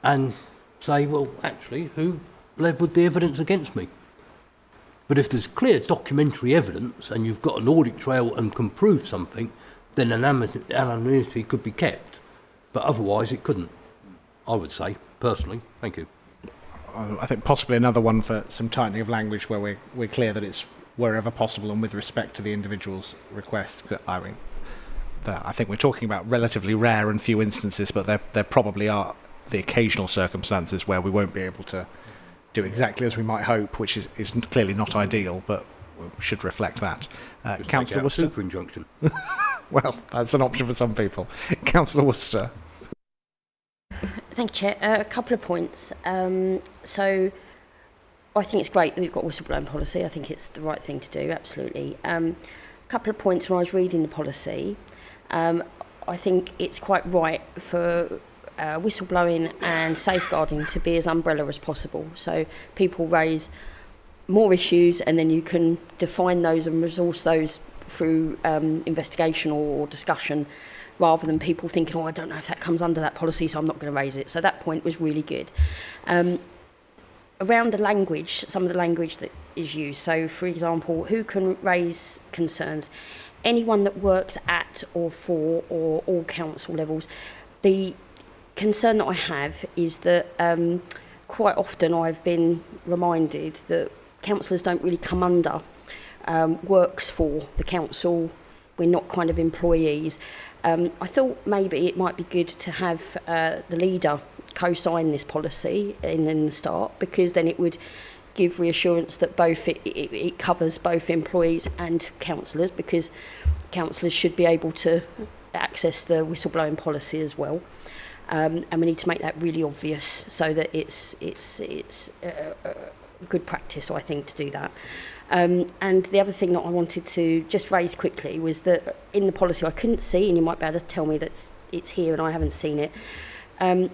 and say, well, actually, who levelled the evidence against me? But if there's clear documentary evidence and you've got an audit trail and can prove something, then anonymity could be kept. But otherwise it couldn't, I would say, personally. Thank you. I think possibly another one for some tightening of language where we're clear that it's wherever possible and with respect to the individual's request. I mean, I think we're talking about relatively rare and few instances, but there probably are the occasional circumstances where we won't be able to do exactly as we might hope, which is clearly not ideal, but should reflect that. Councillor Worcester? Super injunction. Well, that's an option for some people. Councillor Worcester. Thank you, Chair. A couple of points. So I think it's great that we've got whistleblowing policy. I think it's the right thing to do, absolutely. A couple of points when I was reading the policy. I think it's quite right for whistleblowing and safeguarding to be as umbrella as possible. So people raise more issues and then you can define those and resource those through investigation or discussion, rather than people thinking, oh, I don't know if that comes under that policy, so I'm not going to raise it. So that point was really good. Around the language, some of the language that is used. So, for example, who can raise concerns? Anyone that works at or for or all council levels. The concern that I have is that quite often I've been reminded that councillors don't really come under, works for the council. We're not kind of employees. I thought maybe it might be good to have the leader co-sign this policy in the start, because then it would give reassurance that both it covers both employees and councillors, because councillors should be able to access the whistleblowing policy as well. And we need to make that really obvious so that it's good practice, I think, to do that. And the other thing that I wanted to just raise quickly was that in the policy I couldn't see, and you might be able to tell me that it's here and I haven't seen it,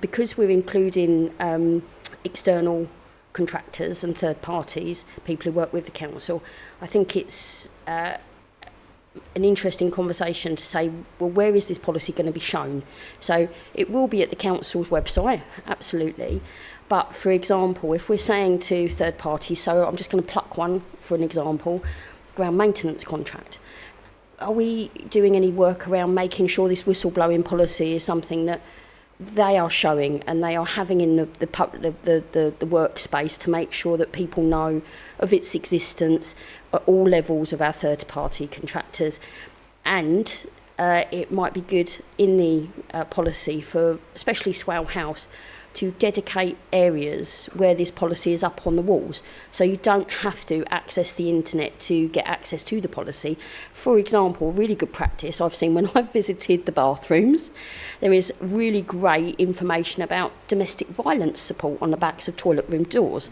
because we're including external contractors and third parties, people who work with the council. I think it's an interesting conversation to say, well, where is this policy going to be shown? So it will be at the council's website, absolutely. But, for example, if we're saying to third parties, so I'm just going to pluck one for an example, ground maintenance contract, are we doing any work around making sure this whistleblowing policy is something that they are showing and they are having in the workspace to make sure that people know of its existence at all levels of our third party contractors? And it might be good in the policy for especially Swale House to dedicate areas where this policy is up on the walls, so you don't have to access the internet to get access to the policy. For example, really good practice I've seen when I've visited the bathrooms, there is really great information about domestic violence support on the backs of toilet room doors.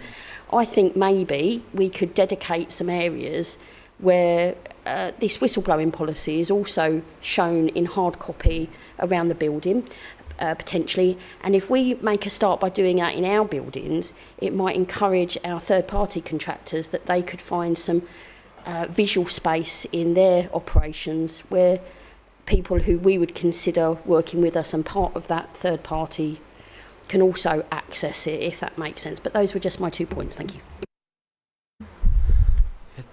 I think maybe we could dedicate some areas where this whistleblowing policy is also shown in hard copy around the building. potentially. And if we make a start by doing that in our buildings, it might encourage our third-party contractors that they could find some visual space in their operations where people who we would consider working with us and part of that third party can also access it, if that makes sense. But those were just my 2 points. Thank you.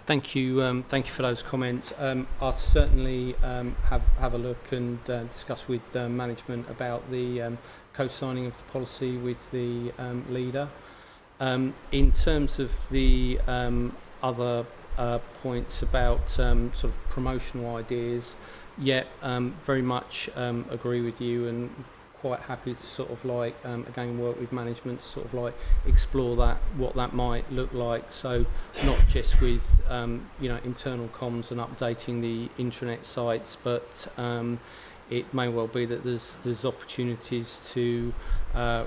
Thank you for those comments. I'll certainly have a look and discuss with management about the co-signing of the policy with the leader. In terms of the other points about sort of promotional ideas, very much agree with you, and quite happy to sort of like again work with management to sort of like explore that, what that might look like. So not just with internal comms and updating the intranet sites, but it may well be that there's opportunities to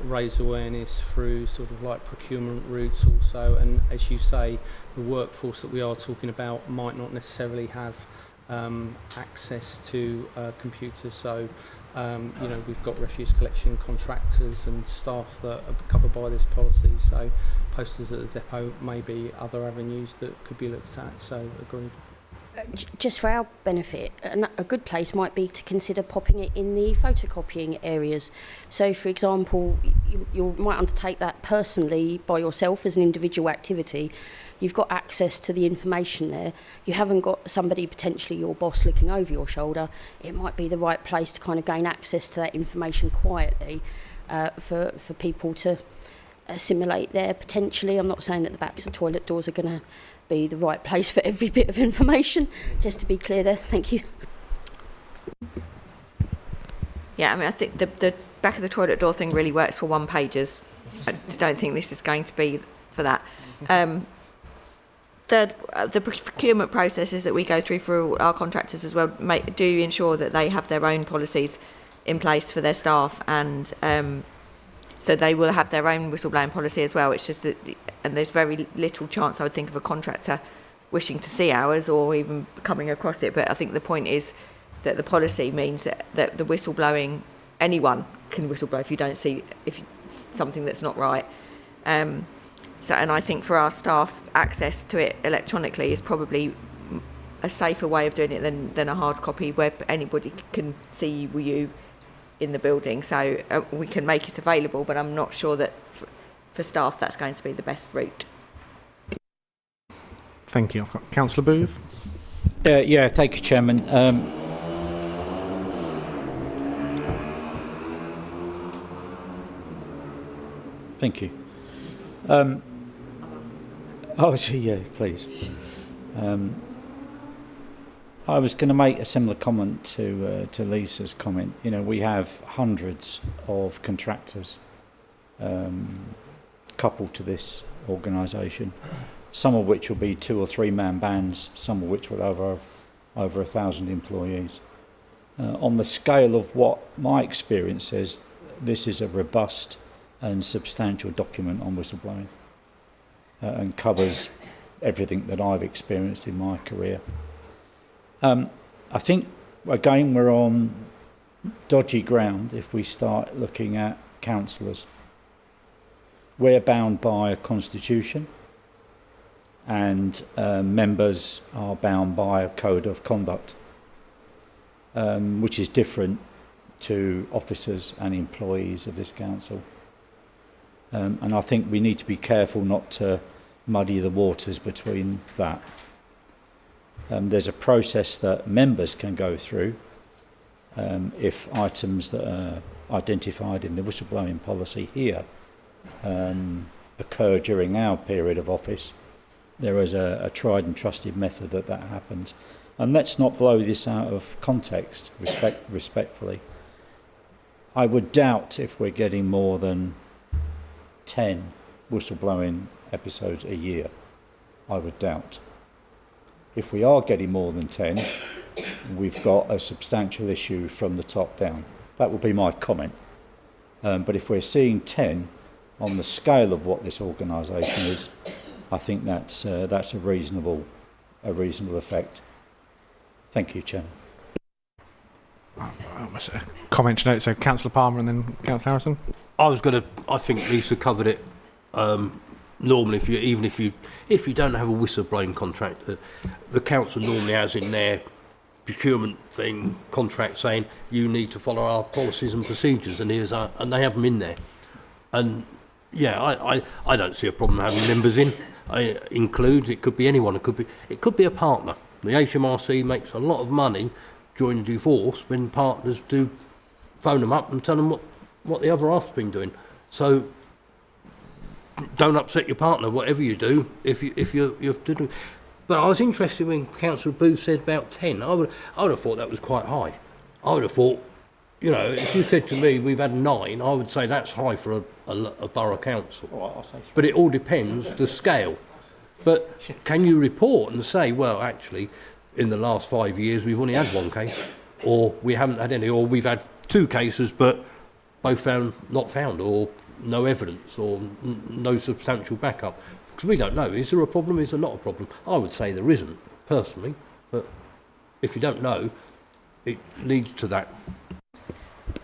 raise awareness through sort of like procurement routes also. And as you say, the workforce that we are talking about might not necessarily have access to computers. So we've got refuse collection contractors and staff that are covered by this policy. So posters at the depot may be other avenues that could be looked at. So agreed. Just for our benefit, a good place might be to consider popping it in the photocopying areas. So, for example, you might undertake that personally by yourself as an individual activity. You've got access to the information there. You haven't got somebody, potentially your boss, looking over your shoulder. It might be the right place to kind of gain access to that information quietly for people to assimilate there, potentially. I'm not saying that the backs of toilet doors are going to be the right place for every bit of information, just to be clear there. Thank you. Yeah, I mean, I think the back of the toilet door thing really works for one pages. I don't think this is going to be for that. The procurement processes that we go through for our contractors as well do ensure that they have their own policies in place for their staff, and so they will have their own whistleblowing policy as well. It's just that, and there's very little chance, I would think, of a contractor wishing to see ours or even coming across it. But I think the point is that the policy means that the whistleblowing, anyone can whistleblow if something that's not right. So, and I think for our staff, access to it electronically is probably a safer way of doing it than a hard copy where anybody can see you in the building. So we can make it available, but I'm not sure that for staff that's going to be the best route. Thank you. I've got Councillor Booth. Yeah, thank you, Chairman. Thank you. Yeah, please. I was going to make a similar comment to Lisa's comment. You know, we have hundreds of contractors coupled to this organisation, some of which will be 2 or 3 man bands, some of which will have over 1,000 employees. On the scale of what my experience says, this is a robust and substantial document on whistleblowing and covers everything that I've experienced in my career. I think, again, we're on dodgy ground if we start looking at councillors. We're bound by a constitution, and members are bound by a code of conduct, which is different to officers and employees of this council. And I think we need to be careful not to muddy the waters between that. There's a process that members can go through if items that are identified in the whistleblowing policy here occur during our period of office. There is a tried and trusted method that happens. And let's not blow this out of context, respectfully. I would doubt if we're getting more than 10 whistleblowing episodes a year. I would doubt. If we are getting more than 10, we've got a substantial issue from the top down. That would be my comment. But if we're seeing 10 on the scale of what this organisation is, I think that's a reasonable effect. Thank you, Chairman. comment note. So Councillor Palmer and then Councillor Harrison. I think Lisa covered it. Normally, if you don't have a whistleblowing contract, the council normally has in their procurement thing contract saying you need to follow our policies and procedures, and and they have them in there. And yeah, I don't see a problem having members in. It could be anyone. It could be a partner. The HMRC makes a lot of money during divorce when partners do phone them up and tell them what the other half's been doing. So don't upset your partner, whatever you do, if you're doing. But I was interested when Councillor Booth said about 10. I would have thought that was quite high. I would have thought, if you said to me we've had 9, I would say that's high for a borough council. All right, I'll say 3. But it all depends the scale. But can you report and say, well, actually, in the last 5 years we've only had 1 case, or we haven't had any, or we've had 2 cases but both not found, or no evidence, or no substantial backup? Because we don't know. Is there a problem? Is there not a problem? I would say there isn't, personally. But if you don't know, it leads to that.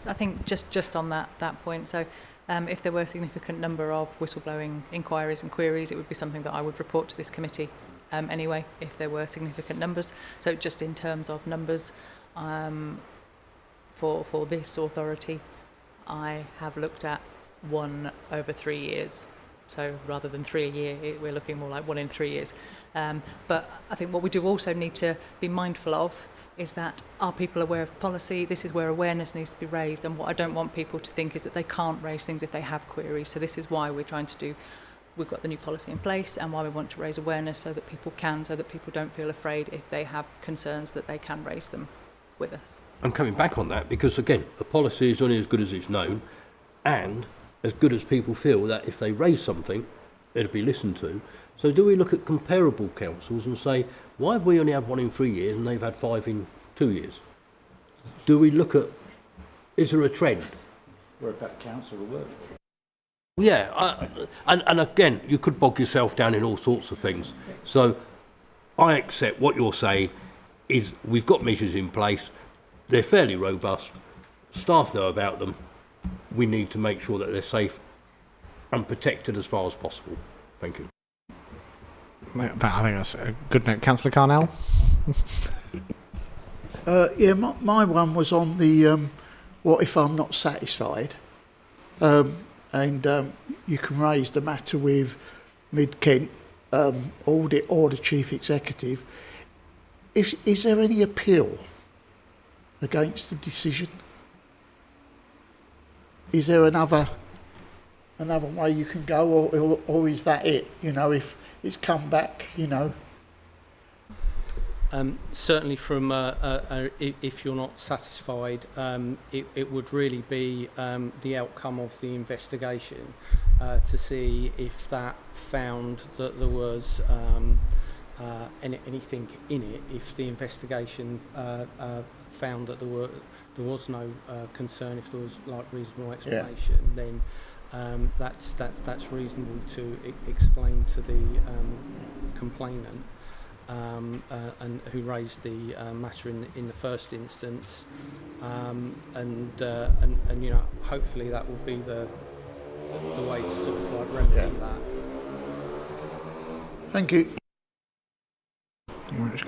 I think just on that point, so if there were a significant number of whistleblowing inquiries and queries, it would be something that I would report to this committee anyway, if there were significant numbers. So just in terms of numbers, for this authority, I have looked at 1 over 3 years. So rather than 3 a year, we're looking more like 1 in 3 years. But I think what we do also need to be mindful of is that, are people aware of the policy? This is where awareness needs to be raised, and what I don't want people to think is that they can't raise things if they have queries. So this is why we're trying to we've got the new policy in place, and why we want to raise awareness so that people don't feel afraid if they have concerns, that they can raise them with us. I'm coming back on that because, again, the policy is only as good as it's known, and as good as people feel that if they raise something, it'll be listened to. So do we look at comparable councils and say, why have we only had 1 in 3 years and they've had 5 in 2 years? Do we look at, is there a trend? We're a better council to work for. Yeah, and again, you could bog yourself down in all sorts of things. So I accept what you're saying is we've got measures in place, they're fairly robust, staff know about them, we need to make sure that they're safe and protected as far as possible. Thank you. I think that's a good note. Councillor Carnell? My one was on the what if I'm not satisfied, and you can raise the matter with Mid-Kent Audit or the Chief Executive. Is there any appeal against the decision? Is there another way you can go, or is that it? If it's come back, Certainly from if you're not satisfied, it would really be the outcome of the investigation to see if that found that there was anything in it. If the investigation found that there was no concern, if there was reasonable explanation, then that's reasonable to explain to the complainant. And who raised the matter in the first instance, and hopefully that will be the way to sort of remedy that. Thank you.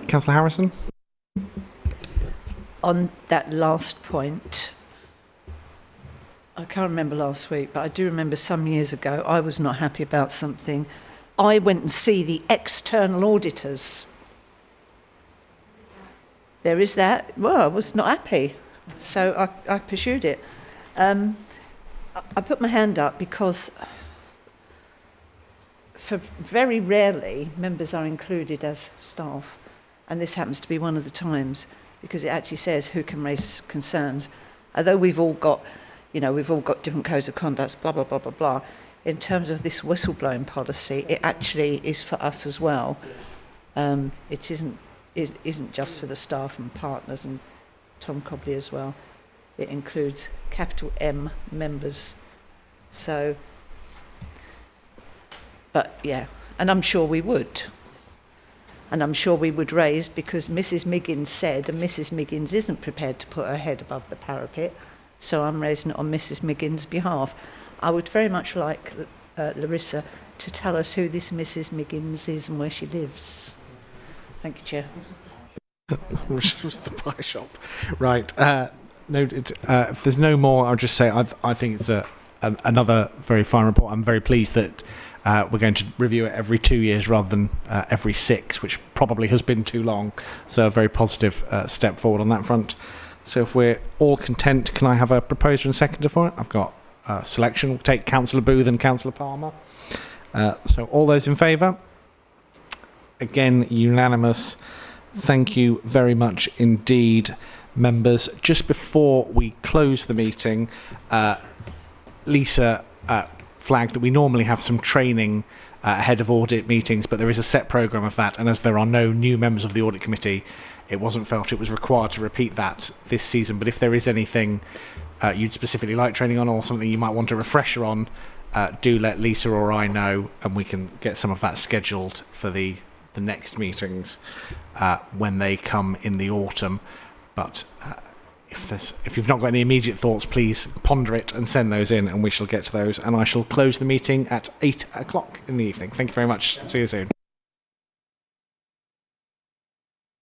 Councillor Harrison? On that last point, I can't remember last week, but I do remember some years ago I was not happy about something. I went and see the external auditors. There is that. Well, I was not happy, so I pursued it. I put my hand up because for very rarely members are included as staff, and this happens to be one of the times, because it actually says who can raise concerns. Although we've all got different codes of conduct, blah, blah, blah, blah, blah. In terms of this whistleblowing policy, it actually is for us as well. It isn't just for the staff and partners and Tom Cobley as well. It includes capital M members. So, but yeah, and I'm sure we would. And I'm sure we would raise, because Mrs. Miggins said, and Mrs. Miggins isn't prepared to put her head above the parapet, so I'm raising it on Mrs. Miggins' behalf. I would very much like Larissa to tell us who this Mrs. Miggins is and where she lives. Thank you, Chair. Which was the pie shop. Right. Noted. If there's no more, I'll just say I think it's another very fine report. I'm very pleased that we're going to review it every 2 years rather than every 6, which probably has been too long. So a very positive step forward on that front. So if we're all content, can I have a proposer and seconder for it? I've got selection. We'll take Councillor Booth and Councillor Palmer. So all those in favour? Again, unanimous. Thank you very much indeed, members. Just before we close the meeting, Lisa flagged that we normally have some training ahead of audit meetings, but there is a set programme of that, and as there are no new members of the Audit Committee, it wasn't felt it was required to repeat that this season. But if there is anything you'd specifically like training on, or something you might want a refresher on, do let Lisa or I know, and we can get some of that scheduled for the next meetings when they come in the autumn. But if you've not got any immediate thoughts, please ponder it and send those in, and we shall get to those. And I shall close the meeting at 8 o'clock in the evening. Thank you very much. See you soon.